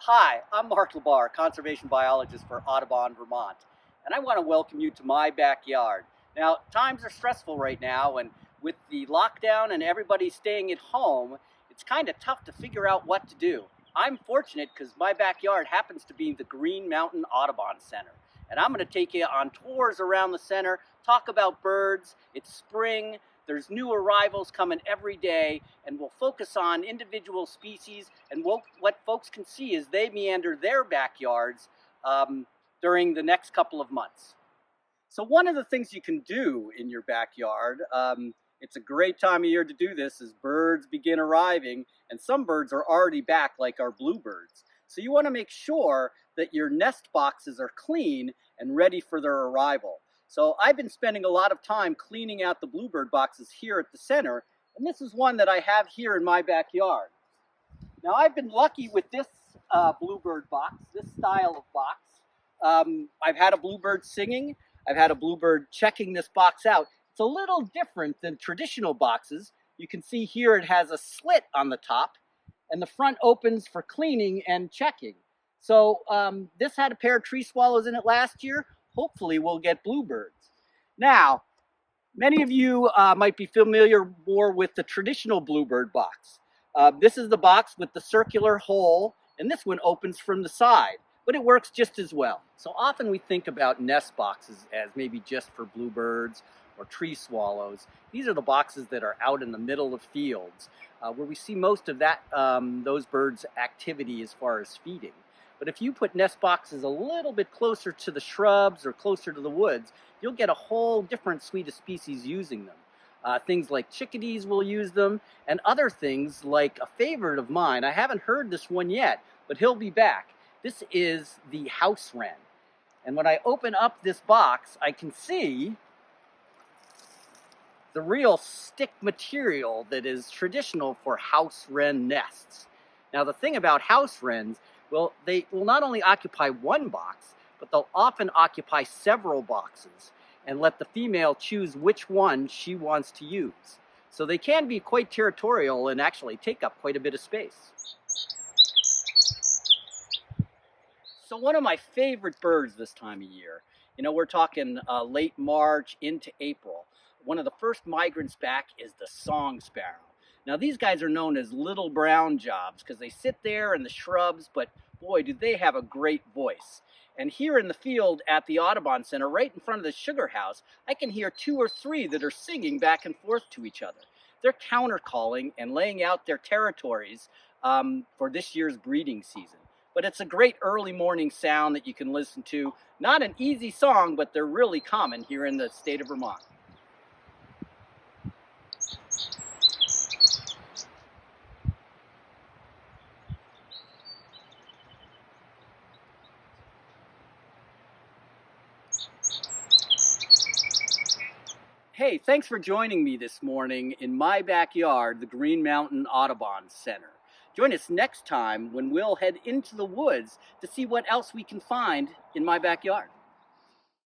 Hi, I'm Mark LaBarr, Conservation Biologist for Audubon Vermont, and I want to welcome you to my backyard. Now, times are stressful right now, and with the lockdown and everybody staying at home, it's kind of tough to figure out what to do. I'm fortunate because my backyard happens to be the Green Mountain Audubon Center, and I'm going to take you on tours around the center, talk about birds. It's spring. There's new arrivals coming every day, and we'll focus on individual species and what folks can see as they meander their backyards during the next couple of months. So one of the things you can do in your backyard, it's a great time of year to do this, as birds begin arriving, and some birds are already back, like our bluebirds. So you want to make sure that your nest boxes are clean and ready for their arrival. So I've been spending a lot of time cleaning out the bluebird boxes here at the center, and this is one that I have here in my backyard. Now I've been lucky with this bluebird box, this style of box. I've had a bluebird singing, I've had a bluebird checking this box out. It's a little different than traditional boxes. You can see here it has a slit on the top, and the front opens for cleaning and checking. So this had a pair of tree swallows in it last year. Hopefully we'll get bluebirds. Now, many of you might be familiar more with the traditional bluebird box. This is the box with the circular hole, and this one opens from the side, but it works just as well. So often we think about nest boxes as maybe just for bluebirds or tree swallows. These are the boxes that are out in the middle of fields where we see most of those birds' activity as far as feeding. But if you put nest boxes a little bit closer to the shrubs or closer to the woods, you'll get a whole different suite of species using them. Things like chickadees will use them, and other things like a favorite of mine. I haven't heard this one yet, but he'll be back. This is the house wren. And when I open up this box, I can see the real stick material that is traditional for house wren nests. Now, the thing about house wrens, well, they will not only occupy one box, but they'll often occupy several boxes and let the female choose which one she wants to use. So they can be quite territorial and actually take up quite a bit of space. So one of my favorite birds this time of year, we're talking late March into April. One of the first migrants back is the song sparrow. Now, these guys are known as little brown jobs because they sit there in the shrubs, but boy, do they have a great voice. And here in the field at the Audubon Center, right in front of the sugar house, I can hear 2 or 3 that are singing back and forth to each other. They're counter-calling and laying out their territories for this year's breeding season. But it's a great early morning sound that you can listen to. Not an easy song, but they're really common here in the state of Vermont. Hey, thanks for joining me this morning in my backyard, the Green Mountain Audubon Center. Join us next time when we'll head into the woods to see what else we can find in my backyard.